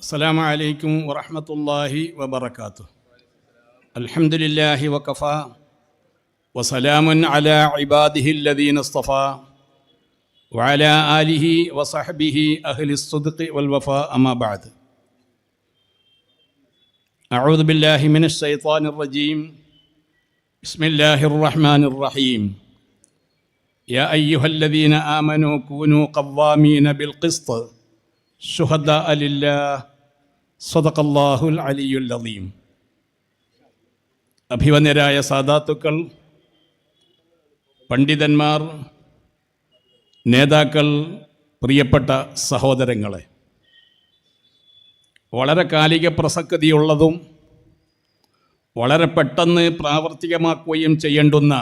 السلام عليكم ورحمة الله وبركاته. الحمد لله وكفى وسلام على عباده الذين اصطفى وعلى آله وصحبه أهل الصدق والوفاء. أما بعد، أعوذ بالله من الشيطان الرجيم. بسم الله الرحمن الرحيم. يا أيها الذين آمنوا كونوا قوامين بالقسط شهداء لله صدق الله العلي العظيم. അഭിവന്യരായ സാദാത്തുക്കൾ, പണ്ഡിതന്മാർ, നേതാക്കൾ, പ്രിയപ്പെട്ട സഹോദരങ്ങളെ, വളരെ കാലിക പ്രസക്തിയുള്ളതും വളരെ പെട്ടെന്ന് പ്രാവർത്തികമാക്കുകയും ചെയ്യേണ്ടുന്ന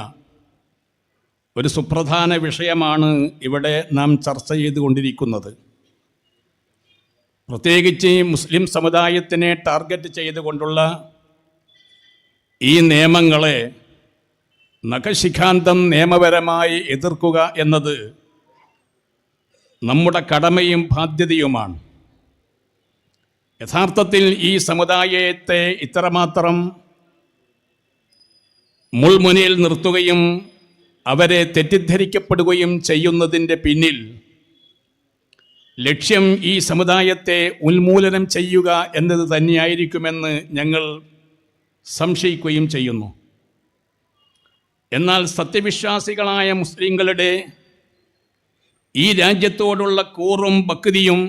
ഒരു സുപ്രധാന വിഷയമാണ് ഇവിടെ നാം ചർച്ച ചെയ്തുകൊണ്ടിരിക്കുന്നത്. പ്രത്യേകിച്ച് മുസ്ലിം സമുദായത്തിനെ ടാർഗറ്റ് ചെയ്തുകൊണ്ടുള്ള ഈ നിയമങ്ങളെ നഖശിഖാന്തം നിയമപരമായി എതിർക്കുക എന്നത് നമ്മുടെ കടമയും ബാധ്യതയുമാണ്. യഥാർത്ഥത്തിൽ ഈ സമുദായത്തെ ഇത്രമാത്രം മുൾമുനയിൽ നിർത്തുകയും അവരെ തെറ്റിദ്ധരിക്കപ്പെടുകയും ചെയ്യുന്നതിൻ്റെ പിന്നിൽ ലക്ഷ്യം ഈ സമുദായത്തെ ഉന്മൂലനം ചെയ്യുക എന്നത് തന്നെയായിരിക്കുമെന്ന് ഞങ്ങൾ സംശയിക്കുകയും ചെയ്യുന്നു. എന്നാൽ സത്യവിശ്വാസികളായ മുസ്ലിങ്ങളുടെ ഈ രാജ്യത്തോടുള്ള കൂറും ഭക്തിയും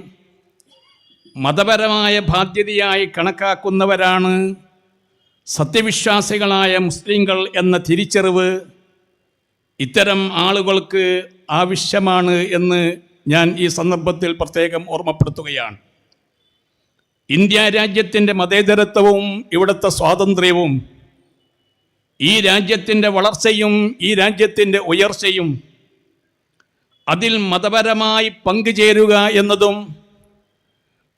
മതപരമായ ബാധ്യതയായി കണക്കാക്കുന്നവരാണ് സത്യവിശ്വാസികളായ മുസ്ലിങ്ങൾ എന്ന തിരിച്ചറിവ് ഇത്തരം ആളുകൾക്ക് ആവശ്യമാണ് എന്ന് ഞാൻ ഈ സന്ദർഭത്തിൽ പ്രത്യേകം ഓർമ്മപ്പെടുത്തുകയാണ്. ഇന്ത്യ രാജ്യത്തിൻ്റെ മതേതരത്വവും ഇവിടുത്തെ സ്വാതന്ത്ര്യവും ഈ രാജ്യത്തിൻ്റെ വളർച്ചയും ഈ രാജ്യത്തിൻ്റെ ഉയർച്ചയും അതിൽ മതപരമായി പങ്കുചേരുക എന്നതും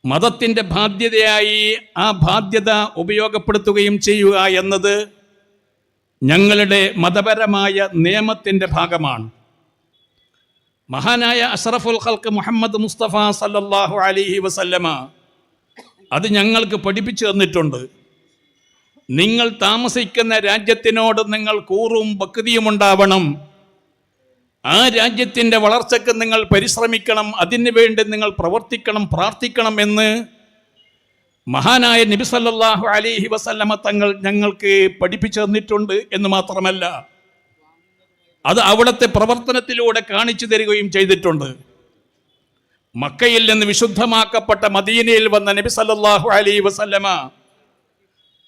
മതത്തിൻ്റെ ബാധ്യതയായി ആ ബാധ്യത ഉപയോഗപ്പെടുത്തുകയും ചെയ്യുക എന്നത് ഞങ്ങളുടെ മതപരമായ നിയമത്തിൻ്റെ ഭാഗമാണ്. മഹാനായ അഷ്റഫുൽ ഖൽഖ് മുഹമ്മദ് മുസ്തഫ സല്ലല്ലാഹു അലൈഹി വസല്ലമ അത് ഞങ്ങൾക്ക് പഠിപ്പിച്ചു തന്നിട്ടുണ്ട്. നിങ്ങൾ താമസിക്കുന്ന രാജ്യത്തിനോട് നിങ്ങൾ കൂറും ഭക്തിയും ഉണ്ടാവണം. ആ രാജ്യത്തിൻ്റെ വളർച്ചയ്ക്ക് നിങ്ങൾ പരിശ്രമിക്കണം, അതിനു വേണ്ടി നിങ്ങൾ പ്രവർത്തിക്കണം, പ്രാർത്ഥിക്കണം എന്ന് മഹാനായ നബി സല്ലല്ലാഹു അലൈഹി വസല്ലമ തങ്ങൾ ഞങ്ങൾക്ക് പഠിപ്പിച്ചു തന്നിട്ടുണ്ട്. എന്ന് മാത്രമല്ല, അത് അവിടുത്തെ പ്രവർത്തനത്തിലൂടെ കാണിച്ചു തരികയും ചെയ്തിട്ടുണ്ട്. മക്കയിൽ നിന്ന് വിശുദ്ധമാക്കപ്പെട്ട മദീനയിൽ വന്ന നബി സല്ലല്ലാഹു അലൈഹി വസല്ലമ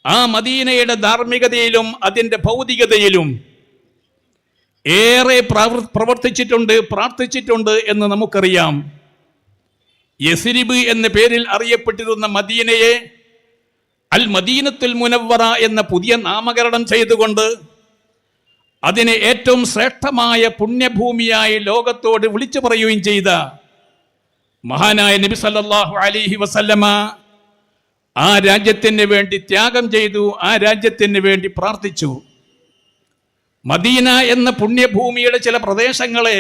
ആ മദീനയുടെ ധാർമ്മികതയിലും അതിൻ്റെ ഭൗതികതയിലും ഏറെ പ്രവർത്തിച്ചിട്ടുണ്ട്, പ്രാർത്ഥിച്ചിട്ടുണ്ട് എന്ന് നമുക്കറിയാം. യസ്രിബ് എന്ന പേരിൽ അറിയപ്പെട്ടിരുന്ന മദീനയെ അൽ മദീനത്തുൽ മുനവ്വറ എന്ന പുതിയ നാമകരണം ചെയ്തുകൊണ്ട് അതിനെ ഏറ്റവും ശ്രേഷ്ഠമായ പുണ്യഭൂമിയായി ലോകത്തോട് വിളിച്ചു പറയുകയും ചെയ്ത മഹാനായ നബി സല്ലല്ലാഹു അലൈഹി വസല്ലമ ആ രാജ്യത്തിന് വേണ്ടി ത്യാഗം ചെയ്തു, ആ രാജ്യത്തിന് വേണ്ടി പ്രാർത്ഥിച്ചു. മദീന എന്ന പുണ്യഭൂമിയുടെ ചില പ്രദേശങ്ങളെ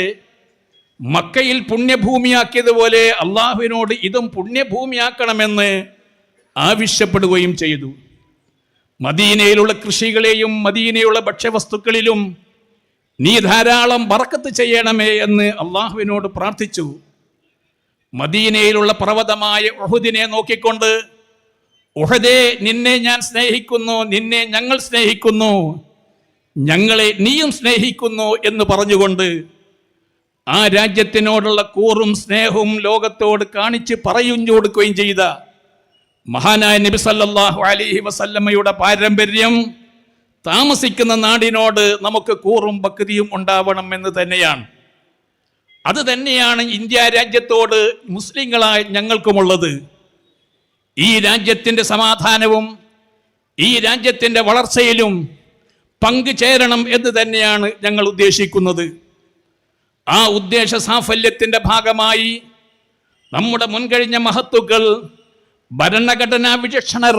മക്കയിൽ പുണ്യഭൂമിയാക്കിയതുപോലെ അള്ളാഹുവിനോട് ഇതും പുണ്യഭൂമിയാക്കണമെന്ന് ആവശ്യപ്പെടുകയും ചെയ്തു. മദീനയിലുള്ള കൃഷികളെയും മദീനയുള്ള ഭക്ഷ്യവസ്തുക്കളിലും നീ ധാരാളം ബറക്കത്ത് ചെയ്യണമേ എന്ന് അള്ളാഹുവിനോട് പ്രാർത്ഥിച്ചു. മദീനയിലുള്ള പർവ്വതമായ ഉഹുദിനെ നോക്കിക്കൊണ്ട്, ഉഹദേ, നിന്നെ ഞാൻ സ്നേഹിക്കുന്നു, നിന്നെ ഞങ്ങൾ സ്നേഹിക്കുന്നു, ഞങ്ങളെ നീയും സ്നേഹിക്കുന്നു എന്ന് പറഞ്ഞുകൊണ്ട് ആ രാജ്യത്തിനോടുള്ള കൂറും സ്നേഹവും ലോകത്തോട് കാണിച്ച് പറഞ്ഞു കൊടുക്കുകയും ചെയ്ത മഹാനായ നബി സല്ലല്ലാഹു അലൈഹി വസല്ലമയുടെ പാരമ്പര്യം താമസിക്കുന്ന നാടിനോട് നമുക്ക് കൂറും ഭക്തിയും ഉണ്ടാവണം എന്ന് തന്നെയാണ്. അത് തന്നെയാണ് ഇന്ത്യ രാജ്യത്തോട് മുസ്ലിങ്ങളായ ഞങ്ങൾക്കുമുള്ളത്. ഈ രാജ്യത്തിൻ്റെ സമാധാനവും ഈ രാജ്യത്തിൻ്റെ വളർച്ചയിലും പങ്കുചേരണം എന്ന് തന്നെയാണ് ഞങ്ങൾ ഉദ്ദേശിക്കുന്നത്. ആ ഉദ്ദേശ സാഫല്യത്തിൻ്റെ ഭാഗമായി നമ്മുടെ മുൻകഴിഞ്ഞ മഹത്തുക്കൾ, ഭരണഘടനാ വിചക്ഷണർ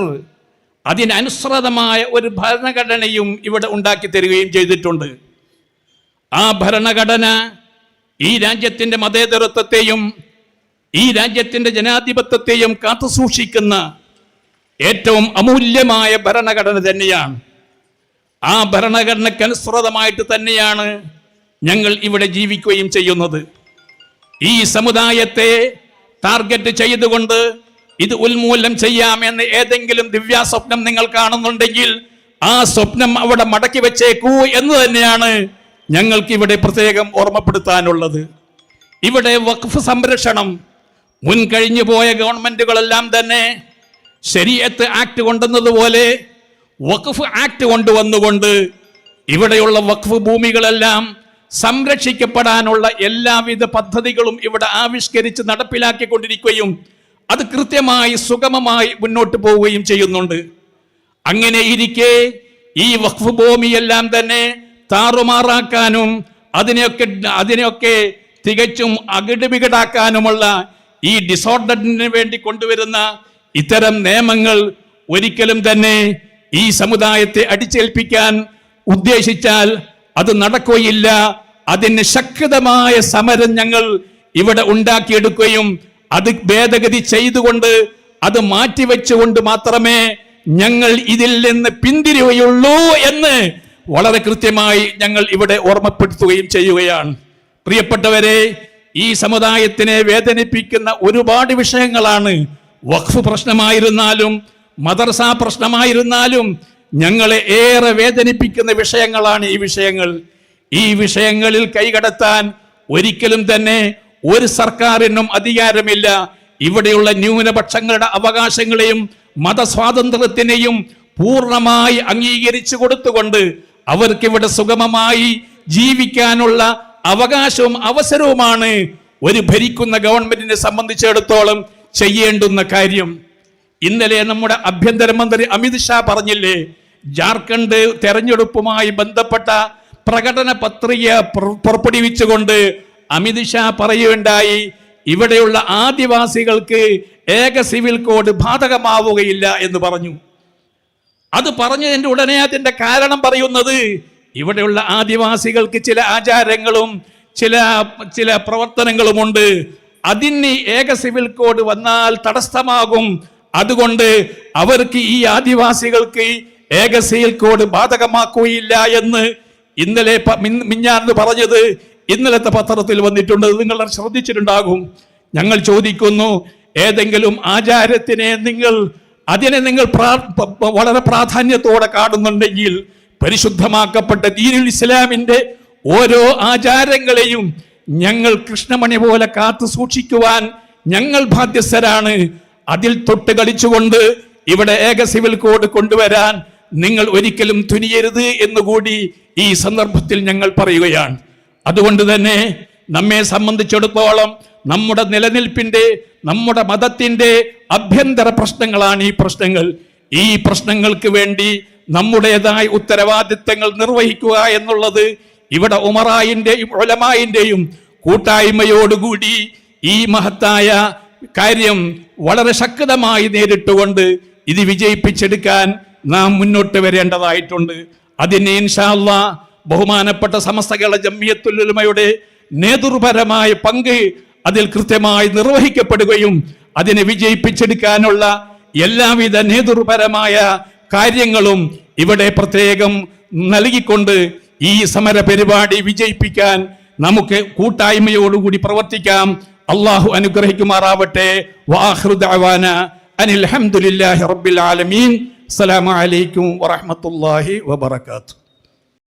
അതിനനുസൃതമായ ഒരു ഭരണഘടനയും ഇവിടെ ഉണ്ടാക്കി തരികയും ചെയ്തിട്ടുണ്ട്. ആ ഭരണഘടന ഈ രാജ്യത്തിൻ്റെ മതേതരത്വത്തെയും ഈ രാജ്യത്തിന്റെ ജനാധിപത്യത്തെയും കാത്തുസൂക്ഷിക്കുന്ന ഏറ്റവും അമൂല്യമായ ഭരണഘടന തന്നെയാണ്. ആ ഭരണഘടനയ്ക്കനുസൃതമായിട്ട് തന്നെയാണ് ഞങ്ങൾ ഇവിടെ ജീവിക്കുകയും ചെയ്യുന്നത്. ഈ സമുദായത്തെ ടാർഗറ്റ് ചെയ്തുകൊണ്ട് ഇത് ഉന്മൂലനം ചെയ്യാമെന്ന് ഏതെങ്കിലും ദിവ്യാസ്വപ്നം നിങ്ങൾ കാണുന്നുണ്ടെങ്കിൽ ആ സ്വപ്നം അവിടെ മടക്കി വെച്ചേക്കൂ എന്ന് തന്നെയാണ് ഞങ്ങൾക്ക് ഇവിടെ പ്രത്യേകം ഓർമ്മപ്പെടുത്താനുള്ളത്. ഇവിടെ വഖഫ് സംരക്ഷണം മുൻകഴിഞ്ഞു പോയ ഗവൺമെന്റുകളെല്ലാം തന്നെ ശരീഅത്ത് ആക്ട് കൊണ്ടുവന്നതുപോലെ വഖഫ് ആക്ട് കൊണ്ടുവന്നുകൊണ്ട് ഇവിടെയുള്ള വഖഫ് ഭൂമികളെല്ലാം സംരക്ഷിക്കപ്പെടാനുള്ള എല്ലാവിധ പദ്ധതികളും ഇവിടെ ആവിഷ്കരിച്ച് നടപ്പിലാക്കിക്കൊണ്ടിരിക്കുകയും അത് കൃത്യമായി സുഗമമായി മുന്നോട്ട് പോവുകയും ചെയ്യുന്നുണ്ട്. അങ്ങനെ ഇരിക്കെ ഈ വഖഫ് ഭൂമിയെല്ലാം തന്നെ താറുമാറാക്കാനും അതിനെയൊക്കെ തികച്ചും അകിടുമികിടാക്കാനുമുള്ള ഈ ഡിസോർഡറിന് വേണ്ടി കൊണ്ടുവരുന്ന ഇത്തരം നിയമങ്ങൾ ഒരിക്കലും തന്നെ ഈ സമുദായത്തെ അടിച്ചേൽപ്പിക്കാൻ ഉദ്ദേശിച്ചാൽ അത് നടക്കുകയില്ല. അതിന് ശക്തമായ സമരം ഞങ്ങൾ ഇവിടെ ഉണ്ടാക്കിയെടുക്കുകയും അത് ഭേദഗതി ചെയ്തുകൊണ്ട് അത് മാറ്റിവെച്ചുകൊണ്ട് മാത്രമേ ഞങ്ങൾ ഇതിൽ നിന്ന് പിന്തിരിയുകയുള്ളൂ എന്ന് വളരെ കൃത്യമായി ഞങ്ങൾ ഇവിടെ ഓർമ്മപ്പെടുത്തുകയും ചെയ്യുകയാണ്. പ്രിയപ്പെട്ടവരെ, ഈ സമുദായത്തിനെ വേദനിപ്പിക്കുന്ന ഒരുപാട് വിഷയങ്ങളാണ്. വഖഫ് പ്രശ്നമായിരുന്നാലും മദ്രസ പ്രശ്നമായിരുന്നാലും ഞങ്ങളെ ഏറെ വേദനിപ്പിക്കുന്ന വിഷയങ്ങളാണ് ഈ വിഷയങ്ങൾ. ഈ വിഷയങ്ങളിൽ കൈകടത്താൻ ഒരിക്കലും തന്നെ ഒരു സർക്കാരിനും അധികാരമില്ല. ഇവിടെയുള്ള ന്യൂനപക്ഷങ്ങളുടെ അവകാശങ്ങളെയും മതസ്വാതന്ത്ര്യത്തിനെയും പൂർണ്ണമായി അംഗീകരിച്ചു കൊടുത്തുകൊണ്ട് അവർക്കിവിടെ സുഗമമായി ജീവിക്കാനുള്ള അവകാശവും അവസരവുമാണ് ഒരു ഭരിക്കുന്ന ഗവൺമെന്റിനെ സംബന്ധിച്ചിടത്തോളം ചെയ്യേണ്ടുന്ന കാര്യം. ഇന്നലെ നമ്മുടെ ആഭ്യന്തരമന്ത്രി അമിത് ഷാ പറഞ്ഞില്ലേ, ജാർഖണ്ഡ് തെരഞ്ഞെടുപ്പുമായി ബന്ധപ്പെട്ട പ്രകടന പത്രിക പുറപ്പെടുവിച്ചുകൊണ്ട് അമിത് ഷാ പറയുകയുണ്ടായി, ഇവിടെയുള്ള ആദിവാസികൾക്ക് ഏക സിവിൽ കോഡ് ബാധകമാവുകയില്ല എന്ന് പറഞ്ഞു. അത് പറഞ്ഞതിന്റെ ഉടനെ അതിന്റെ കാരണം പറയുന്നത് ഇവിടെയുള്ള ആദിവാസികൾക്ക് ചില ആചാരങ്ങളും ചില പ്രവർത്തനങ്ങളുമുണ്ട്. അതിന് ഏക സിവിൽ കോഡ് വന്നാൽ തടസ്സമാകും. അതുകൊണ്ട് അവർക്ക് ഈ ആദിവാസികൾക്ക് ഏക സിവിൽ കോഡ് ബാധകമാക്കുകയില്ല എന്ന് ഇന്നലെ മിഞ്ഞാന്ന് പറഞ്ഞത് ഇന്നലത്തെ പത്രത്തിൽ വന്നിട്ടുണ്ട്. നിങ്ങൾ ശ്രദ്ധിച്ചിട്ടുണ്ടാകും. ഞങ്ങൾ ചോദിക്കുന്നു, ഏതെങ്കിലും ആചാരത്തിനെ നിങ്ങൾ വളരെ പ്രാധാന്യത്തോടെ കാണുന്നുണ്ടെങ്കിൽ പരിശുദ്ധമാക്കപ്പെട്ട ദീനുൽ ഇസ്ലാമിന്റെ ഓരോ ആചാരങ്ങളെയും ഞങ്ങൾ കൃഷ്ണമണി പോലെ കാത്തു സൂക്ഷിക്കുവാൻ ഞങ്ങൾ ബാധ്യസ്ഥരാണ്. അതിൽ തൊട്ട് കളിച്ചുകൊണ്ട് ഇവിടെ ഏക സിവിൽ കോഡ് കൊണ്ടുവരാൻ നിങ്ങൾ ഒരിക്കലും തുനിയരുത് എന്നുകൂടി ഈ സന്ദർഭത്തിൽ ഞങ്ങൾ പറയുകയാണ്. അതുകൊണ്ട് തന്നെ നമ്മെ സംബന്ധിച്ചിടത്തോളം നമ്മുടെ നിലനിൽപ്പിന്റെ, നമ്മുടെ മതത്തിന്റെ ആഭ്യന്തര പ്രശ്നങ്ങളാണ് ഈ പ്രശ്നങ്ങൾ. ഈ പ്രശ്നങ്ങൾക്ക് വേണ്ടി നമ്മുടേതായ ഉത്തരവാദിത്തങ്ങൾ നിർവഹിക്കുക എന്നുള്ളത് ഇവിടെ ഉമറായിന്റെയും ഉലമായിന്റെയും കൂട്ടായ്മയോടുകൂടി ഈ മഹത്തായ കാര്യം വളരെ ശക്തമായി നേരിട്ടുകൊണ്ട് ഇത് വിജയിപ്പിച്ചെടുക്കാൻ നാം മുന്നോട്ട് വരേണ്ടതായിട്ടുണ്ട്. അതിന് ഇൻഷാ അല്ലാഹ് ബഹുമാനപ്പെട്ട സമസ്ത കേരള ജംഇയ്യത്തുൽ ഉലമയുടെ നേതൃപരമായ പങ്ക് അതിൽ കൃത്യമായി നിർവഹിക്കപ്പെടുകയും അതിനെ വിജയിപ്പിച്ചെടുക്കാനുള്ള എല്ലാവിധ നേതൃപരമായ കാര്യങ്ങളും ഇവിടെ പ്രത്യേകം നൽകിക്കൊണ്ട് ഈ സമര പരിപാടി വിജയിപ്പിക്കാൻ നമുക്ക് കൂട്ടായ്മയോടുകൂടി പ്രവർത്തിക്കാം. അള്ളാഹു അനുഗ്രഹിക്കുമാറാവട്ടെ. വആഖിറു ദഅവാന അനിൽ ഹംദുലില്ലാഹി റബ്ബിൽ ആലമീൻ. അസ്സലാമു അലൈക്കും വറഹ്മത്തുള്ളാഹി വബറകാതുഹു.